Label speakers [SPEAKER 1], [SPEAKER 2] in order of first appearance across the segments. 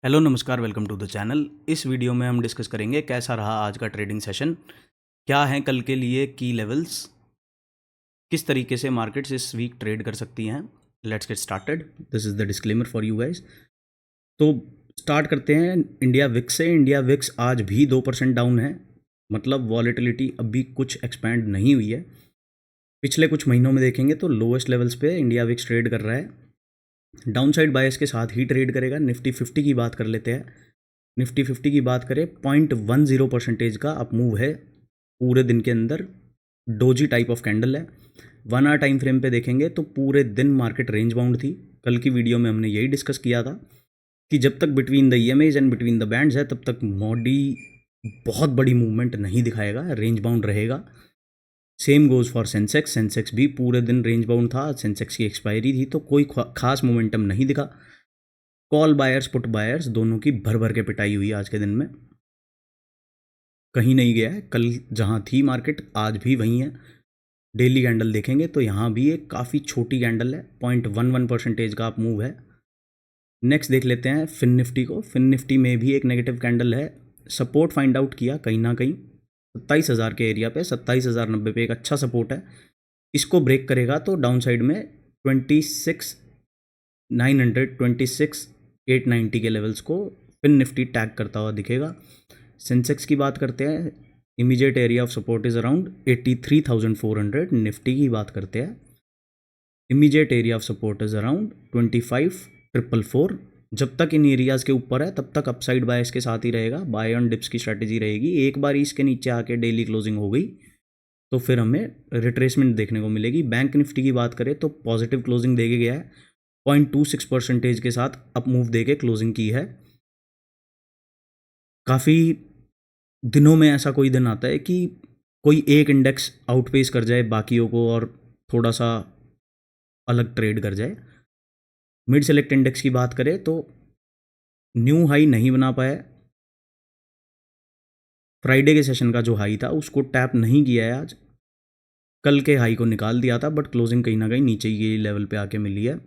[SPEAKER 1] Hello नमस्कार, welcome to the channel. इस video में हम डिस्कस करेंगे कैसा रहा आज का ट्रेडिंग सेशन, क्या हैं कल के लिए की लेवल्स, किस तरीके से मार्केट्स इस वीक ट्रेड कर सकती हैं। Let's get started. This is the disclaimer for you guys. तो स्टार्ट करते हैं इंडिया विक्स से। इंडिया विक्स आज भी 2% डाउन है, मतलब वॉलेटिलिटी अभी कुछ एक्सपैंड नहीं हुई है। पिछले कुछ महीनों में देखेंगे तो लोवेस्ट लेवल्स पे इंडिया विक्स ट्रेड कर रहा है, डाउन साइड बायस के साथ ही ट्रेड करेगा। निफ्टी 50 की बात कर लेते हैं। निफ्टी 50 की बात करें, 0.10% का अप मूव है पूरे दिन के अंदर। डोजी टाइप ऑफ कैंडल है। 1 आवर टाइम फ्रेम पे देखेंगे तो पूरे दिन मार्केट रेंज बाउंड थी। कल की वीडियो में हमने यही डिस्कस किया था कि जब तक between the EMAs and between the bands है तब तक मॉडी बहुत बड़ी मूवमेंट नहीं दिखाएगा, रेंज बाउंड रहेगा। Same goes for Sensex. Sensex भी पूरे दिन रेंज बाउंड था। सेंसेक्स की एक्सपायरी थी तो कोई खास मोमेंटम नहीं दिखा। कॉल बायर्स पुट बायर्स दोनों की भर भर के पिटाई हुई आज के दिन में, कहीं नहीं गया है। कल जहां थी मार्केट आज भी वहीं है। डेली कैंडल देखेंगे तो यहाँ भी एक काफ़ी छोटी कैंडल है, 0.11% का अप मूव है। नेक्स्ट देख लेते हैं फिन निफ्टी को। फिन निफ्टी में भी एक नेगेटिव कैंडल है। सपोर्ट फाइंड आउट किया कहीं ना कहीं 27,000 के एरिया पे, 27,090 पे एक अच्छा सपोर्ट है। इसको ब्रेक करेगा तो डाउन साइड में 26,900, 26,890 के लेवल्स को फिन निफ्टी टैग करता हुआ दिखेगा। सेंसेक्स की बात करते हैं, immediate area of support is around 83,400। Nifty की बात करते हैं, immediate area of support is around 25,444। जब तक इन एरियाज़ के ऊपर है तब तक अपसाइड बायस के साथ ही रहेगा, बाय ऑन डिप्स की स्ट्रैटेजी रहेगी। एक बार इसके नीचे आके डेली क्लोजिंग हो गई तो फिर हमें रिट्रेसमेंट देखने को मिलेगी। बैंक निफ्टी की बात करें तो पॉजिटिव क्लोजिंग देके गया है, 0.26% के साथ अप मूव देके क्लोजिंग की है। काफ़ी दिनों में ऐसा कोई दिन आता है कि कोई एक इंडेक्स आउटपेस कर जाए बाकियों को और थोड़ा सा अलग ट्रेड कर जाए। मिड सेलेक्ट इंडेक्स की बात करें तो न्यू हाई नहीं बना पाया। फ्राइडे के सेशन का जो हाई था उसको टैप नहीं किया है आज। कल के हाई को निकाल दिया था बट क्लोजिंग कहीं ना कहीं नीचे ही लेवल पे आके मिली है।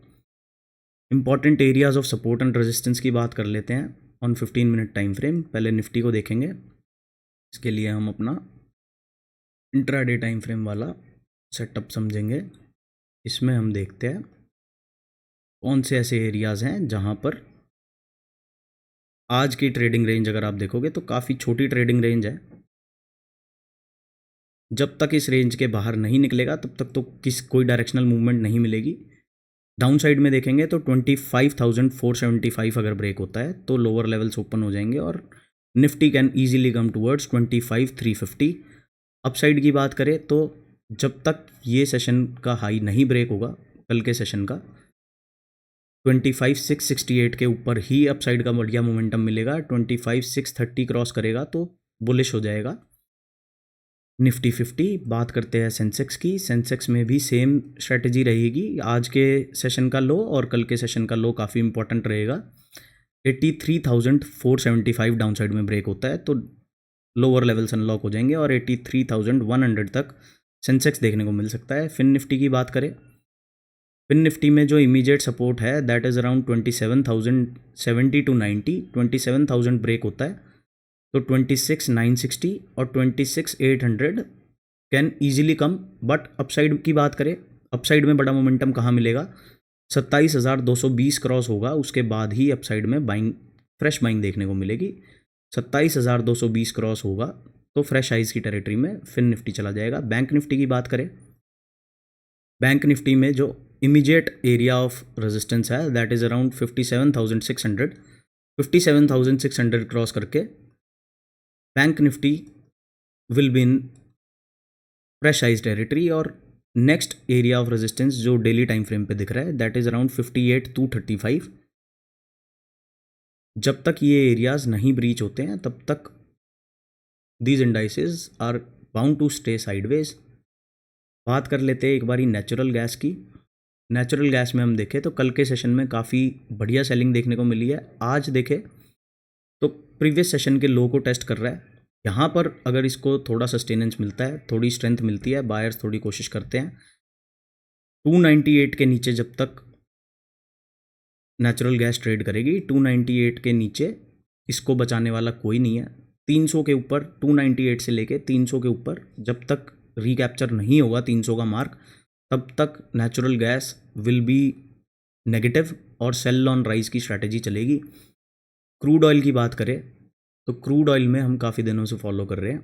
[SPEAKER 1] Important areas of support and resistance की बात कर लेते हैं ऑन 15 मिनट टाइम फ्रेम। पहले निफ्टी को देखेंगे, इसके लिए हम अपना इंट्राडे टाइम फ्रेम वाला सेटअप समझेंगे। इसमें हम देखते हैं कौन से ऐसे एरियाज़ हैं जहां पर आज की ट्रेडिंग रेंज अगर आप देखोगे तो काफ़ी छोटी ट्रेडिंग रेंज है। जब तक इस रेंज के बाहर नहीं निकलेगा तब तक तो कोई डायरेक्शनल मूवमेंट नहीं मिलेगी। डाउन साइड में देखेंगे तो 25,475 अगर ब्रेक होता है तो लोअर लेवल्स ओपन हो जाएंगे और Nifty can easily come towards 25,350। Upside की बात करें तो जब तक ये सेशन का हाई नहीं ब्रेक होगा, कल के सेशन का 25,668 के ऊपर ही अपसाइड का बढ़िया मोमेंटम मिलेगा। 25,630 क्रॉस करेगा तो बुलिश हो जाएगा। निफ्टी 50 बात करते हैं सेंसेक्स की। सेंसेक्स में भी सेम स्ट्रेटजी रहेगी। आज के सेशन का लो और कल के सेशन का लो काफ़ी इंपॉर्टेंट रहेगा। 83,475 डाउन साइड में ब्रेक होता है तो लोअर लेवल्स अनलॉक हो जाएंगे और 83,100 तक सेंसेक्स देखने को मिल सकता है। फिन निफ्टी की बात करें, फिन निफ्टी में जो इमीडिएट सपोर्ट है that is around 27,070 to 90। 27,000 break होता है तो 26,960 और 26,800 can easily come. But upside की बात करें, अपसाइड में बड़ा मोमेंटम कहाँ मिलेगा, 27,220 क्रॉस होगा उसके बाद ही अपसाइड में बाइंग, फ्रेश बाइंग देखने को मिलेगी। 27,220 क्रॉस होगा तो फ्रेश हाइज की टेरिटरी में फिन निफ्टी चला जाएगा। बैंक निफ्टी की बात करें, बैंक निफ्टी में जो इमीडिएट एरिया ऑफ रेजिस्टेंस है दैट इज़ अराउंड 57,600। 57,600 क्रॉस करके bank nifty will be in fresh highs territory और नेक्स्ट एरिया ऑफ रेजिस्टेंस जो डेली टाइम फ्रेम पे दिख रहा है दैट इज़ अराउंड 58,235। जब तक ये एरियाज नहीं ब्रीच होते हैं तब तक these indices are bound to stay sideways. बात कर लेते हैं एक बारी नेचुरल गैस की। नेचुरल गैस में हम देखें तो कल के सेशन में काफ़ी बढ़िया सेलिंग देखने को मिली है। आज देखें तो प्रीवियस सेशन के लो को टेस्ट कर रहा है। यहाँ पर अगर इसको थोड़ा सस्टेनेंस मिलता है, थोड़ी स्ट्रेंथ मिलती है, बायर्स थोड़ी कोशिश करते हैं 298 के नीचे जब तक नेचुरल गैस ट्रेड करेगी 298 के नीचे, इसको बचाने वाला कोई नहीं है। 300 के ऊपर 298 से लेके 300 के ऊपर जब तक रिकैप्चर नहीं होगा 300 का मार्क, तब तक natural gas will be negative और सेल ऑन राइज की स्ट्रैटेजी चलेगी। क्रूड ऑयल की बात करें तो क्रूड ऑयल में हम काफ़ी दिनों से फॉलो कर रहे हैं।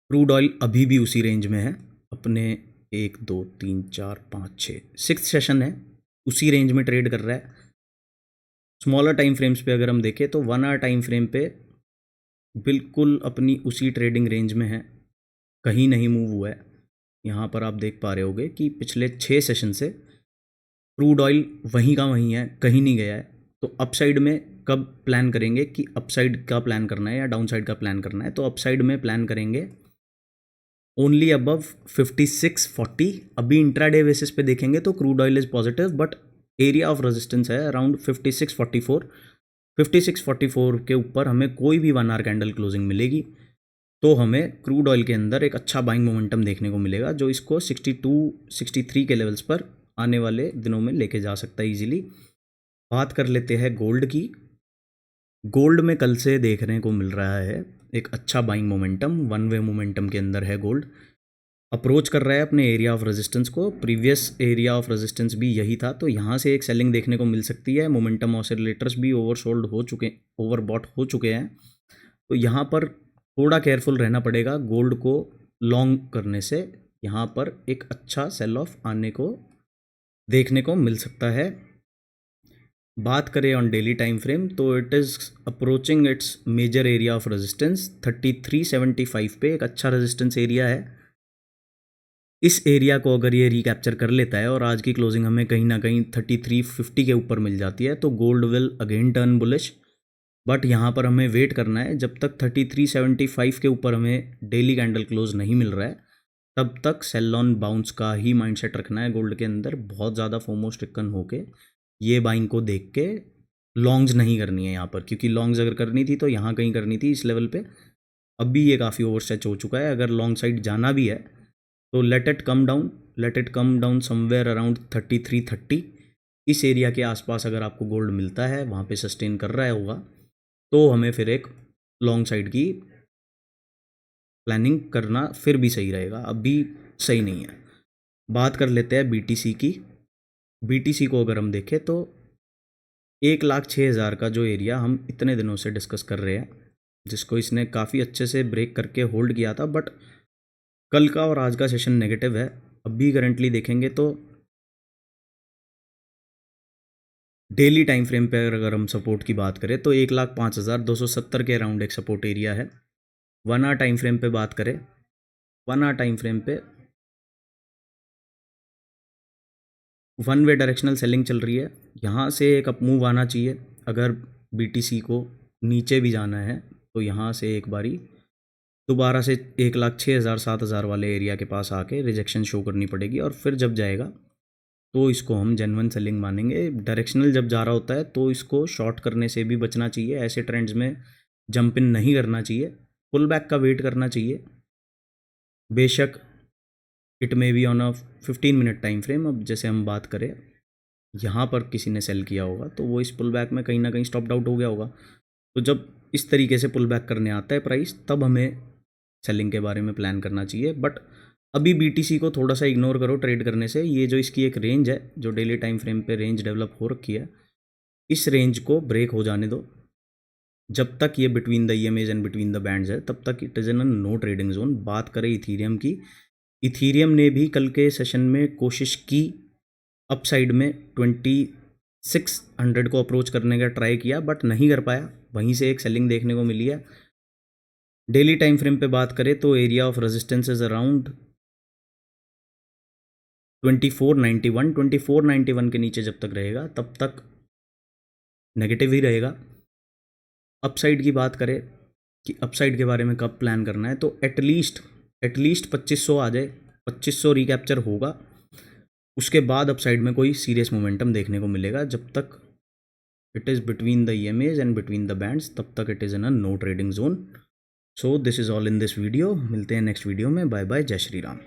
[SPEAKER 1] क्रूड ऑयल अभी भी उसी रेंज में है, अपने 1 2 3 4 5 6 6 सेशन है, उसी रेंज में ट्रेड कर रहा है। स्मॉलर टाइम फ्रेम्स पे अगर हम देखें तो 1 आवर टाइम फ्रेम पे बिल्कुल अपनी उसी ट्रेडिंग रेंज में है, कहीं नहीं मूव हुआ है। यहाँ पर आप देख पा रहे होगे कि पिछले 6 सेशन से क्रूड ऑयल वहीं का वहीं है, कहीं नहीं गया है। तो अपसाइड में कब प्लान करेंगे कि अपसाइड का प्लान करना है या डाउनसाइड का प्लान करना है, तो अपसाइड में प्लान करेंगे ओनली अबव 5640। अभी इंट्राडे बेसिस पे देखेंगे तो crude oil is positive, but area of resistance है अराउंड 5644। 5644 के ऊपर हमें कोई भी 1 आवर कैंडल क्लोजिंग मिलेगी तो हमें क्रूड ऑयल के अंदर एक अच्छा बाइंग मोमेंटम देखने को मिलेगा, जो इसको 62 63 के लेवल्स पर आने वाले दिनों में लेके जा सकता है ईजिली। बात कर लेते हैं गोल्ड की। गोल्ड में कल से देखने को मिल रहा है एक अच्छा buying momentum, one way momentum के अंदर है गोल्ड। अप्रोच कर रहा है अपने एरिया ऑफ रेजिस्टेंस को, प्रीवियस एरिया ऑफ रेजिस्टेंस भी यही था, तो यहाँ से एक सेलिंग देखने को मिल सकती है। मोमेंटम ऑसिलेटर्स भी ओवरसोल्ड हो चुके, ओवरबॉट हो चुके हैं, तो यहाँ पर थोड़ा केयरफुल रहना पड़ेगा गोल्ड को लॉन्ग करने से। यहाँ पर एक अच्छा सेल ऑफ आने को देखने को मिल सकता है। बात करें ऑन डेली टाइम फ्रेम तो it is approaching its major area of resistance 3375 पे, एक अच्छा रेजिस्टेंस एरिया है। इस एरिया को अगर ये रिकैप्चर कर लेता है और आज की क्लोजिंग हमें कहीं ना कहीं 3350 के ऊपर मिल जाती है तो gold will again turn bullish. But यहाँ पर हमें वेट करना है, जब तक 3375 के ऊपर हमें डेली कैंडल क्लोज नहीं मिल रहा है तब तक सेल ऑन बाउंस का ही माइंडसेट रखना है गोल्ड के अंदर। बहुत ज़्यादा फोमो स्ट्रिकन होके ये बाइंग को देख के लॉन्ग्स नहीं करनी है यहाँ पर, क्योंकि लॉन्ग्स अगर करनी थी तो यहाँ कहीं करनी थी इस लेवल पे। अभी ये काफ़ी ओवरस्ट्रेच हो चुका है, अगर लॉन्ग साइड जाना भी है तो let it come down somewhere around 3330। इस एरिया के आसपास अगर आपको गोल्ड मिलता है, वहाँ पे सस्टेन कर रहा होगा, तो हमें फिर एक लॉन्ग साइड की प्लानिंग करना फिर भी सही रहेगा, अभी सही नहीं है। बात कर लेते हैं बीटीसी की। बीटीसी को अगर हम देखें तो 1,06,000 का जो एरिया हम इतने दिनों से डिस्कस कर रहे हैं, जिसको इसने काफ़ी अच्छे से ब्रेक करके होल्ड किया था, बट कल का और आज का सेशन नेगेटिव है। अभी करंटली देखेंगे तो डेली टाइम फ्रेम पे अगर हम सपोर्ट की बात करें तो 1,05,270 के अराउंड एक सपोर्ट एरिया है। 1 आवर टाइम फ्रेम पे बात करें, 1 आवर टाइम फ्रेम पे वन वे डायरेक्शनल सेलिंग चल रही है, यहाँ से एक अप मूव आना चाहिए। अगर बीटीसी को नीचे भी जाना है तो यहाँ से एक बारी दोबारा से 1,06,000 7,000 वाले एरिया के पास आके रिजेक्शन शो करनी पड़ेगी, और फिर जब जाएगा तो इसको हम जेन्युइन सेलिंग मानेंगे। डायरेक्शनल जब जा रहा होता है तो इसको शॉर्ट करने से भी बचना चाहिए, ऐसे ट्रेंड्स में जंप इन नहीं करना चाहिए, पुल बैक का वेट करना चाहिए। बेशक it may be on a 15 minute time frame. अब जैसे हम बात करें, यहाँ पर किसी ने सेल किया होगा तो वो इस पुल बैक में कहीं ना कहीं स्टॉप आउट हो गया होगा, तो जब इस तरीके से पुल बैक करने आता है प्राइस, तब हमें सेलिंग के बारे में प्लान करना चाहिए। बट अभी बीटीसी को थोड़ा सा इग्नोर करो ट्रेड करने से। ये जो इसकी एक रेंज है, जो डेली टाइम फ्रेम पे रेंज डेवलप हो रखी है, इस रेंज को ब्रेक हो जाने दो। जब तक ये between the EMAs and between the bands है तब तक it is in no trading zone. बात करें इथीरियम की, इथीरियम ने भी कल के सेशन में कोशिश की अपसाइड में 2600 को अप्रोच करने का ट्राई किया, बट नहीं कर पाया, वहीं से एक सेलिंग देखने को मिली है। डेली टाइम फ्रेम पे बात करें तो area of resistance is around 2491। 2491 के नीचे जब तक रहेगा तब तक नेगेटिव ही रहेगा। अपसाइड की बात करें कि अपसाइड के बारे में कब प्लान करना है, तो एटलीस्ट 2500 आ जाए, 2500 रिकैप्चर होगा, उसके बाद अपसाइड में कोई सीरियस मोमेंटम देखने को मिलेगा। जब तक it is between the EMAs and between the bands, तब तक it is in a no trading zone. So this is all in this video. मिलते हैं नेक्स्ट वीडियो में। बाय बाय, जय श्री राम।